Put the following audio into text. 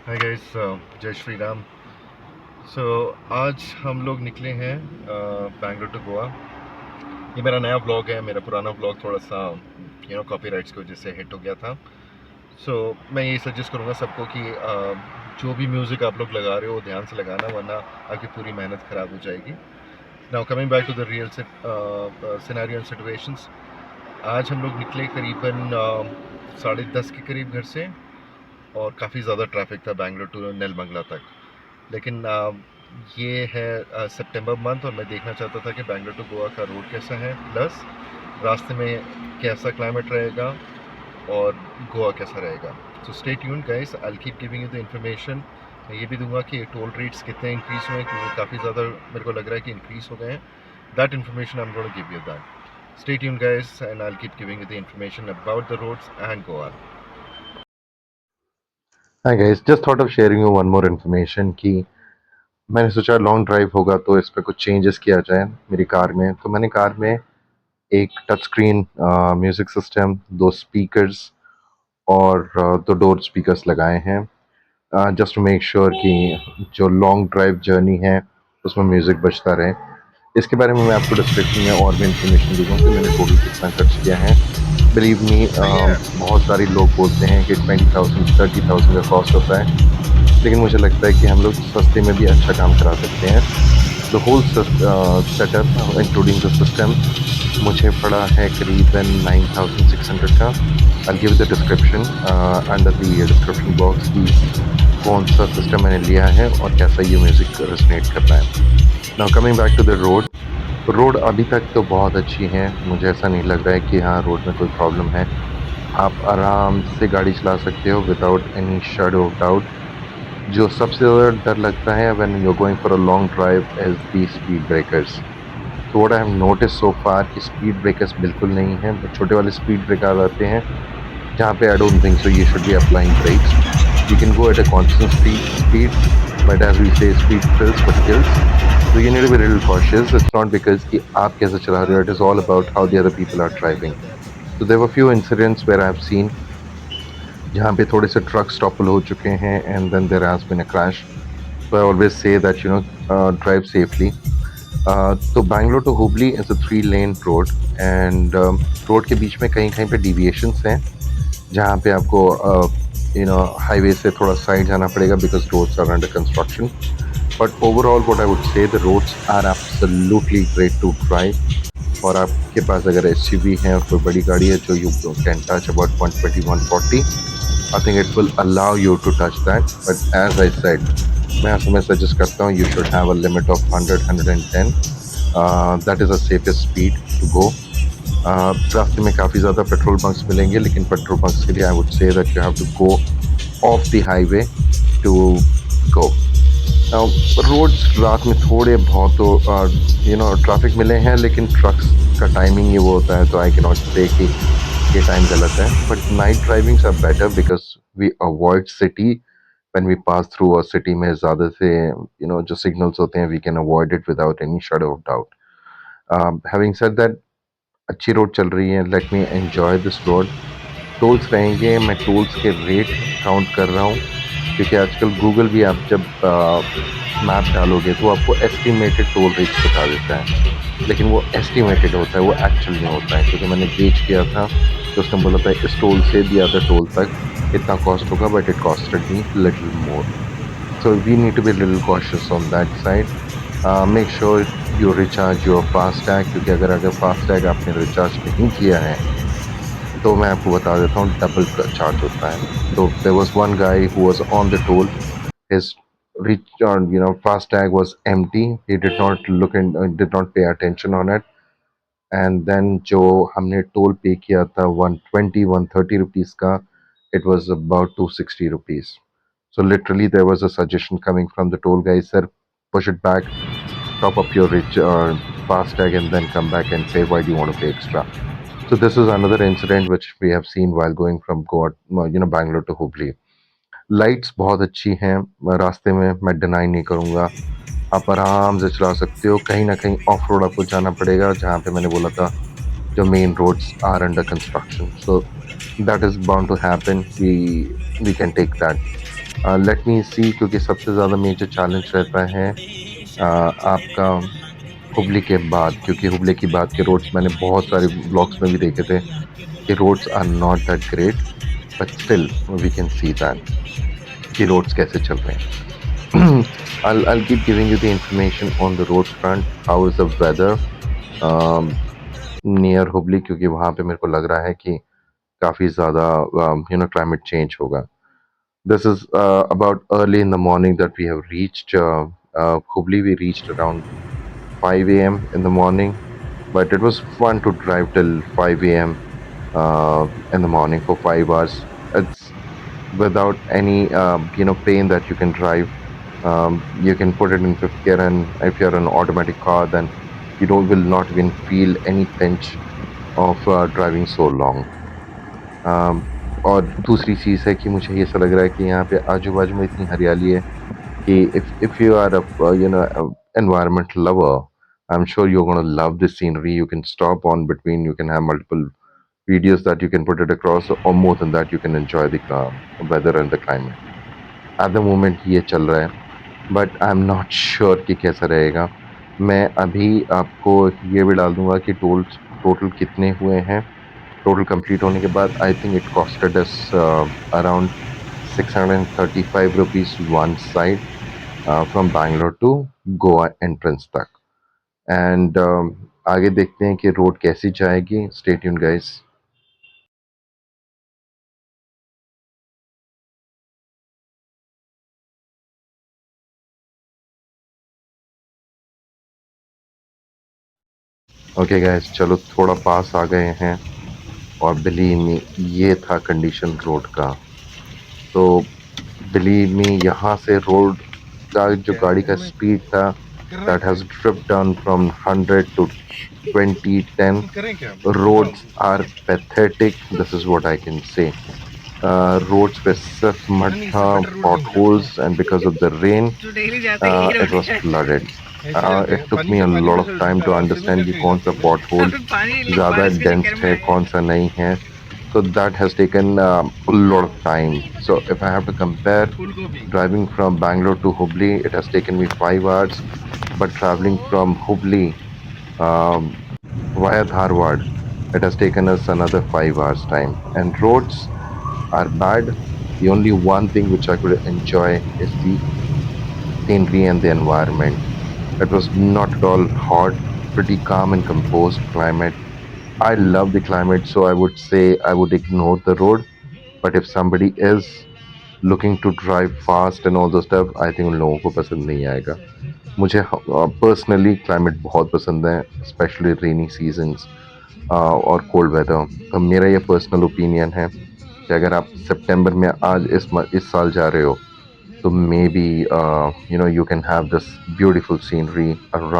Hi guys, जय श्री राम। सो आज हम लोग निकले हैं बैंगलोर टू गोवा। ये मेरा नया ब्लॉग है। मेरा पुराना ब्लॉग थोड़ा सा कॉपीराइट्स की वजह से हिट हो गया था। मैं यही सजेस्ट करूँगा सबको कि जो भी म्यूज़िक आप लोग लगा रहे हो ध्यान से लगाना, वरना आपकी पूरी मेहनत ख़राब हो जाएगी। Now coming back to the real scenario and situations. आज हम लोग निकले करीबन 10:30 के करीब घर से, और काफ़ी ज़्यादा ट्रैफिक था बैंगलोर टू नेलमंगला तक। लेकिन ये है सितंबर मंथ, और मैं देखना चाहता था कि बैंगलोर टू गोवा का रोड कैसा है, प्लस रास्ते में कैसा क्लाइमेट रहेगा और गोवा कैसा रहेगा। So stay tuned guys, I will keep giving you the information. मैं ये भी दूंगा कि टोल रेट्स कितने इंक्रीज़ हुए हैं, क्योंकि काफ़ी ज़्यादा मेरे को लग रहा है कि इंक्रीज़ हो गए हैं। That information I am going to give you that. Stay tuned guys, and I will keep giving you the information about the roads and Goa. Hi guys, just thought of sharing you one more information कि मैंने सोचा long drive होगा तो इस पे कुछ changes किया जाए मेरी कार में। तो मैंने कार में एक टच स्क्रीन म्यूज़िक सिस्टम, दो स्पीकर्स और दो डोर स्पीकर्स लगाए हैं, जस्ट टू मेक श्योर कि जो लॉन्ग ड्राइव जर्नी है उसमें म्यूज़िक बजता रहे। इसके बारे में मैं आपको डिस्क्रिप्शन में और भी इन्फॉर्मेशन दूंगा कि मैंने टोटल कितना खर्च किया है। बिलीव मी, बहुत सारे लोग बोलते हैं कि 20,000 30,000 का कॉस्ट होता है, लेकिन मुझे लगता है कि हम लोग सस्ते में भी अच्छा काम करा सकते हैं। The whole setup including the system मुझे पड़ा है करीबन 9,600 का। I give the description under the description box की कौन सा सिस्टम मैंने लिया है और कैसा ये म्यूज़िक रेजोनेट कर रहा है। Now coming back to the road. Road अभी तक तो बहुत अच्छी है, मुझे ऐसा नहीं लग रहा है कि हाँ रोड में कोई प्रॉब्लम है। आप आराम से गाड़ी चला सकते हो without any shadow of doubt. जो सबसे ज़्यादा डर लगता है when you are going for a long drive is the speed breakers. तो what I have notice so far कि स्पीड ब्रेकर्स बिल्कुल नहीं हैं। छोटे वाले स्पीड ब्रेकर आते हैं जहाँ पे I don't think so you should be applying brakes. You can go at a constant speed, but as we say, speed thrills but kills. So you need to be a little cautious. It's not because कि आप कैसे चला रहे हो, it is all about how the other people are driving. So there were few incidents where I've seen जहाँ पे थोड़े से ट्रक्स टॉपल हो चुके हैं and then there has been a crash. So I always say that drive safely. तो Bangalore to Hubli is a 3 lane road and road के बीच में कहीं कहीं पे डिविएशंस हैं जहाँ पे आपको हाईवे से थोड़ा साइड जाना पड़ेगा because roads are under construction. But overall what I would say the roads are absolutely great to drive. और आपके पास अगर एसयूवी है और कोई बड़ी गाड़ी है जो you can touch about 120 140, I think it will allow you to touch that. But as I said, मैं समय सजेस्ट करता हूँ you should have a limit of 100 110। That is a safest speed to go. रास्ते में काफ़ी ज़्यादा petrol bunks मिलेंगे, लेकिन पेट्रोल बंक्स के लिए I would say that you have to go off the highway to go. Roads रात में थोड़े बहुत तो ट्रैफिक मिले हैं, लेकिन ट्रक्स का टाइमिंग ही वो होता है, तो आई कैन नॉट से कि ये टाइम गलत है। But night drivings are better because we avoid city. When we pass through a city में ज़्यादा से जो सिग्नल्स होते हैं we can avoid it without any shadow of doubt. Having said that, अच्छी रोड चल रही है, let me enjoy this road. Tolls रहेंगे, मैं टोल्स के रेट काउंट कर रहा हूँ क्योंकि आजकल गूगल भी आप जब मैप डालोगे तो आपको एस्टिमेटेड टोल रेट्स बता देता है, लेकिन वो एस्टिमेटेड होता है, वो एक्चुअल में होता है। क्योंकि मैंने गेज किया था तो उसने बोला था इस टोल से दी अदर टोल तक इतना कॉस्ट होगा, but it costed me little more. So we need to be a little cautious on that side. Make sure you recharge your FASTag, क्योंकि अगर FASTag आपने रिचार्ज नहीं किया है तो मैं आपको बता देता हूँ डबल चार्ज होता है। तो there was one guy who was on the toll. His FASTag was empty. He did not did not pay attention on it. And then जो हमने टोल पे किया था 120 130 रुपीज़ का, it was about 260 rupees. So literally there was a suggestion coming from the toll guy, sir, push it back, top up your FASTag and then come back and pay. Why do you want to pay extra? So this is another incident which we have seen while going from Goa, Bangalore to Hubli. Lights बहुत अच्छी हैं रास्ते में, मैं deny नहीं करूँगा। आप आराम से चला सकते हो। कहीं ना कहीं ऑफ रोड आपको जाना पड़ेगा जहाँ पे मैंने बोला था जो main roads are under construction, so that is bound to happen, we can take that. Let me see, क्योंकि सबसे ज़्यादा मेजर चैलेंज रहता है आपका हुबली के बाद, क्योंकि हुबली की बात के रोड्स मैंने बहुत सारे ब्लॉग्स में भी देखे थे कि roads are not that great, but still we can see that कि रोड्स कैसे चल रहे हैं. I'll keep giving you the information on the road front. How is the weather near Hubli, क्योंकि वहाँ पे मेरे को लग रहा है कि काफ़ी ज़्यादा क्लाइमेट चेंज होगा. This is about early in the morning that we have reached Hubli. We reached around 5 a.m. in the morning, but it was fun to drive till 5 a.m. In the morning for 5 hours. It's without any pain that you can drive. You can put it in fifth gear, and if you're an automatic car, then you don't will not even feel any pinch of driving so long. और दूसरी चीज़ है कि मुझे ये ऐसा लग रहा है कि यहाँ पे आजू-बाजू में इतनी हरियाली है कि if you are a environment lover, I'm sure you're gonna love this scenery. You can stop on between, you can have multiple videos that you can put it across, or more than that, you can enjoy the weather and the climate. At the moment ये चल रहा है, but I am not sure कि कैसा रहेगा. मैं अभी आपको ये भी डाल दूँगा कि टोटल कितने हुए हैं. टोटल कंप्लीट होने के बाद I think it costed us around 635 rupees one side from Bangalore to Goa entrance तक. एंड आगे देखते हैं कि रोड कैसी जाएगी. Stay tuned guys. Okay guys, चलो थोड़ा पास आ गए हैं, और बिलीव मी ये था कंडीशन रोड का. तो बिलीव मी यहाँ से रोड का जो गाड़ी का स्पीड था, that has dropped down from 100 to 2010. Roads are pathetic, this is what I can say. Roads पे सिर्फ मड था, potholes, and because of the rain it was flooded. It took me a lot of time to understand कि कौन सा pot whole ज़्यादा dense है, कौन सा नहीं है. So that has taken a lot of time. So if I have to compare driving from Bangalore to Hubli, it has taken me 5 hours. But traveling from Hubli um, via Dharwad, it has taken us another 5 hours time. And roads are bad. The only one thing which I could enjoy is the scenery and the environment. It was not at all hot, pretty calm and composed climate. I love the climate, so I would say I would ignore the road. But if somebody is looking to drive fast and all those stuff, I think उन लोगों को पसंद नहीं आएगा. मुझे personally climate बहुत पसंद है, स्पेशली रेनी सीजन्स और कोल्ड वेदर. तो मेरा ये पर्सनल ओपिनियन है कि अगर आप सितंबर में आज इस साल जा रहे हो, तो may be you can have this beautiful scenery around